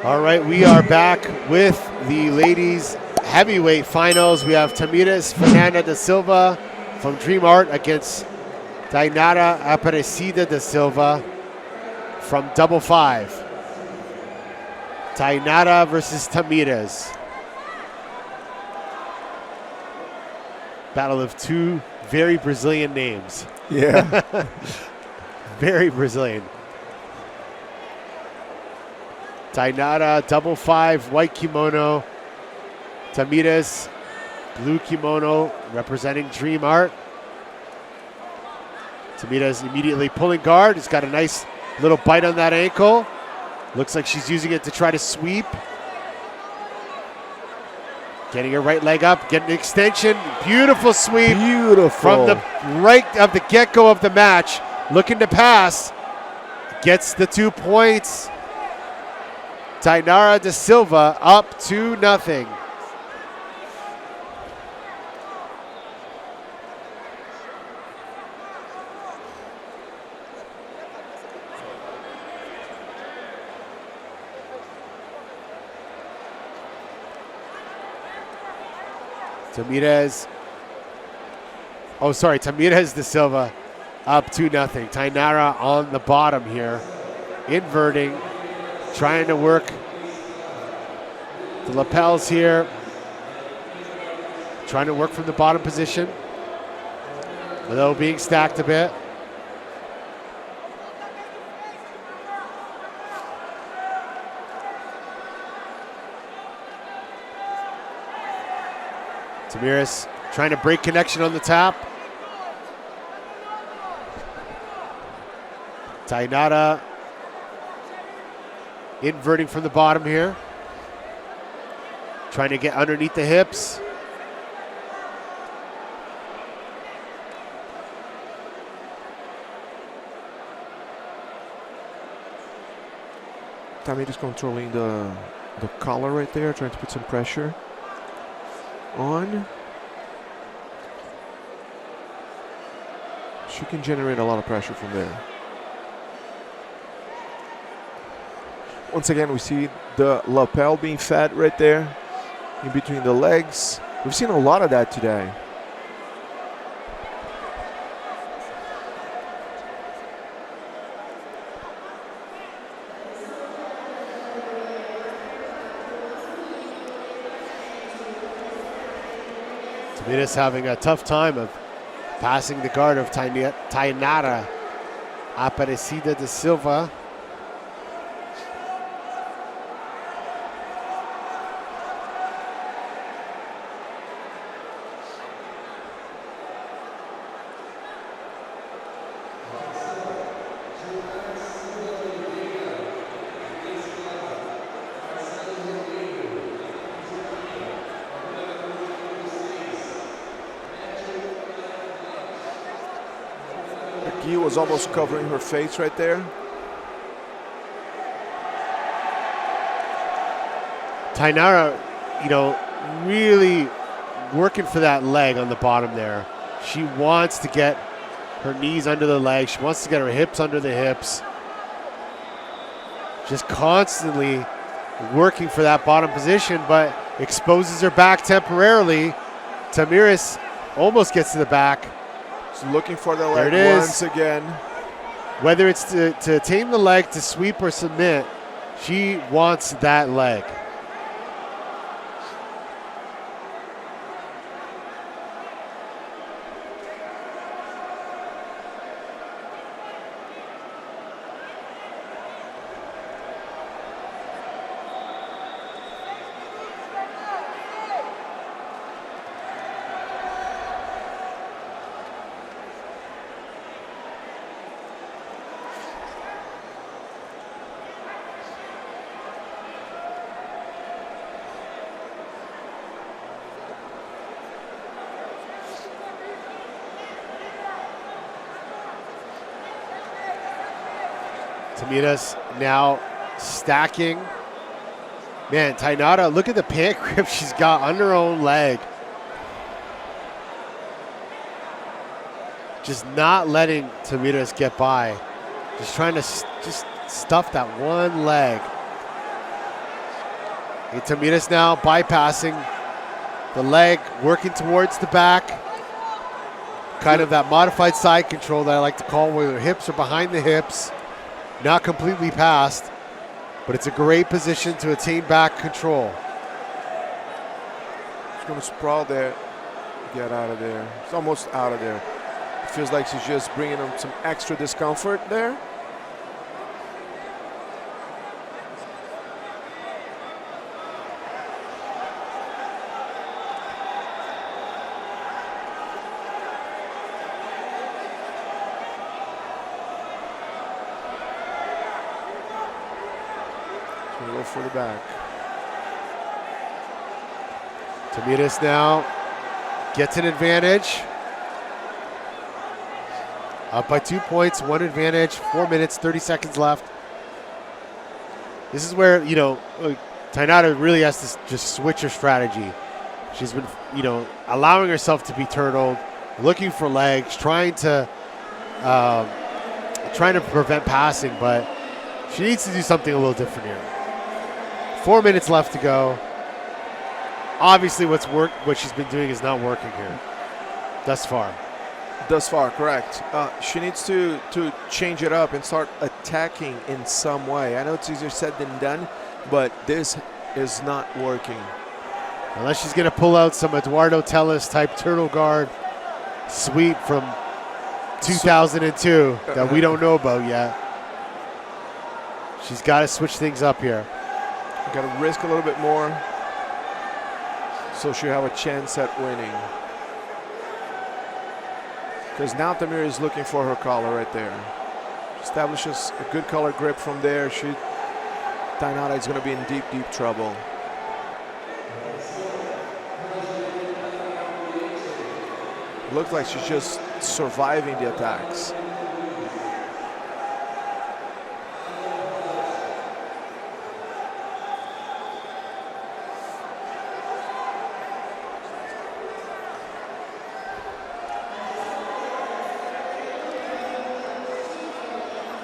All right, we are back with the ladies heavyweight finals. We have Tamiris Fernanda da Silva from Dream Art against Thaynara Aparecida da Silva from Double Five. Thaynara versus Tamiris. Battle of two very Brazilian names. Yeah. Very Brazilian. Thaynara, Double Five, white kimono. Tamiris, blue kimono, representing Dream Art. Tamiris immediately pulling guard. He's got a nice little bite on that ankle. Looks like she's using it to try to sweep. Getting her right leg up, getting an extension. Beautiful sweep. Beautiful. From the right of the get-go of the match. Looking to pass. Gets the 2 points. Thaynara da Silva up 2-0. Tamiris da Silva up 2-0. Thaynara on the bottom here, inverting, trying to work the lapels here, trying to work from the bottom position, although being stacked a bit. Tamiris trying to break connection on the top. Thaynara inverting from the bottom here. Trying to get underneath the hips. Tamiris controlling the collar right there, trying to put some pressure on. She can generate a lot of pressure from there. Once again, we see the lapel being fed right there in between the legs. We've seen a lot of that today. Tamiris having a tough time of passing the guard of Thaynara Aparecida da Silva. He was almost covering her face right there. Thaynara, really working for that leg on the bottom there. She wants to get her knees under the legs. She wants to get her hips under the hips. Just constantly working for that bottom position, but exposes her back temporarily. Tamiris almost gets to the back. Looking for the leg once again. Whether it's to tame the leg, to sweep or submit, she wants that leg. Tamiris now stacking. Man, Thaynara, look at the pant grip she's got on her own leg. Just not letting Tamiris get by. Just trying to just stuff that one leg. And Tamiris now bypassing the leg, working towards the back. Kind of that modified side control that I like to call, where the hips are behind the hips, not completely past, but it's a great position to attain back control. She's going to sprawl there, get out of there. It's almost out of there. It feels like she's just bringing him some extra discomfort there. Go for the back. Tamiris now gets an advantage. Up by 2 points, 1 advantage, 4 minutes, 30 seconds left. This is where, Thaynara really has to just switch her strategy. She's been, allowing herself to be turtled, looking for legs, trying to prevent passing, but she needs to do something a little different here. 4 minutes left to go. Obviously, what she's been doing is not working here thus far. Thus far, correct. She needs to change it up and start attacking in some way. I know it's easier said than done, but this is not working. Unless she's going to pull out some Eduardo Telles type turtle guard sweep from 2002 that we don't know about yet. She's got to switch things up here. Got to risk a little bit more so she'll have a chance at winning. Because now Tamiris is looking for her collar right there. Establishes a good collar grip from there. Thaynara is going to be in deep, deep trouble. Looks like she's just surviving the attacks.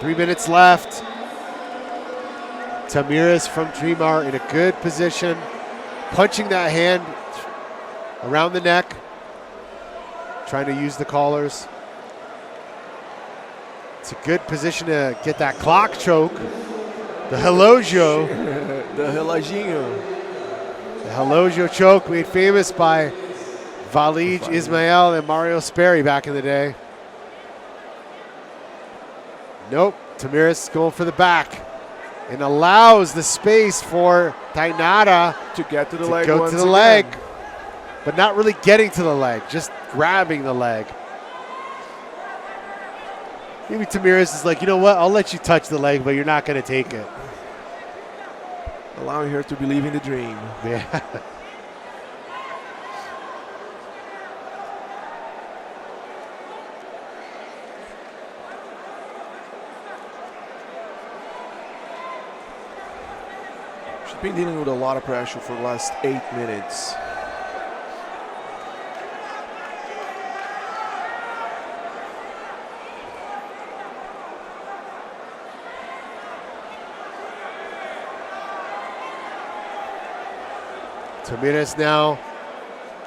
Three minutes left. Tamiris from Dream Art in a good position, punching that hand around the neck, trying to use the collars. It's a good position to get that clock choke. The relógio. The reloginho. The relógio choke made famous by Walid Ismail and Mario Sperry back in the day. Nope, Tamiris going for the back and allows the space for Thaynara to get to the leg. Go to the leg, but not really getting to the leg, just grabbing the leg. Maybe Tamiris is like, you know what, I'll let you touch the leg, but you're not going to take it. Allowing her to believe in the dream. Yeah. Been dealing with a lot of pressure for the last 8 minutes. Tamiris now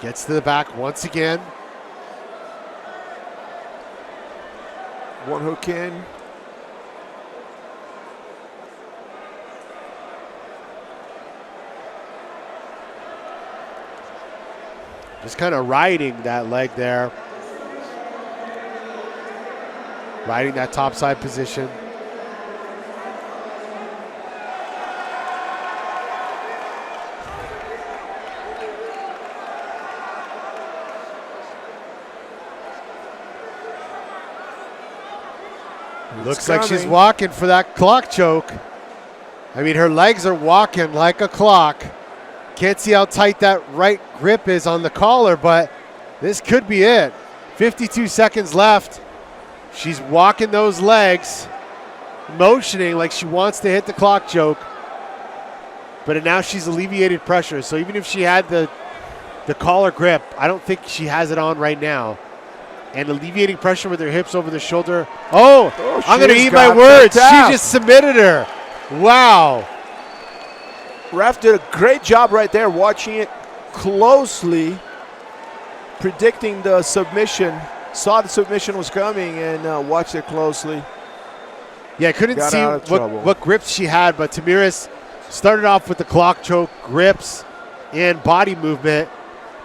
gets to the back once again. One hook in. Just kind of riding that leg there. Riding that topside position. Looks like she's walking for that clock choke. I mean, her legs are walking like a clock. Can't see how tight that right grip is on the collar, but this could be it. 52 seconds left. She's walking those legs, motioning like she wants to hit the clock choke. But now she's alleviated pressure. So even if she had the collar grip, I don't think she has it on right now. And alleviating pressure with her hips over the shoulder. Oh I'm going to eat my words. She just submitted her. Wow. Ref did a great job right there, watching it closely, predicting the submission, saw the submission was coming, and watched it closely. Yeah, I couldn't Got see out of trouble. what grips she had, but Tamiris started off with the clock choke, grips, and body movement.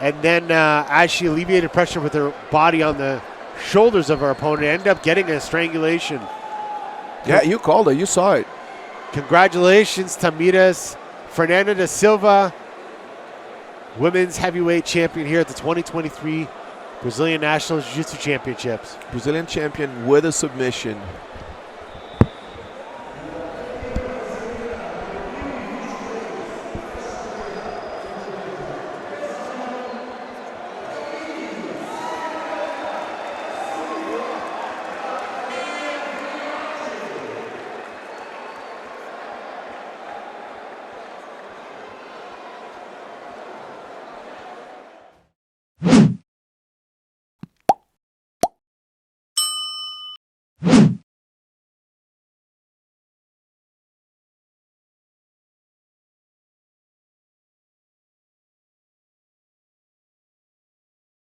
And then as she alleviated pressure with her body on the shoulders of her opponent, ended up getting a strangulation. Yeah, you called it. You saw it. Congratulations, Tamiris. Fernanda da Silva, women's heavyweight champion here at the 2023 Brazilian National Jiu-Jitsu Championships. Brazilian champion with a submission.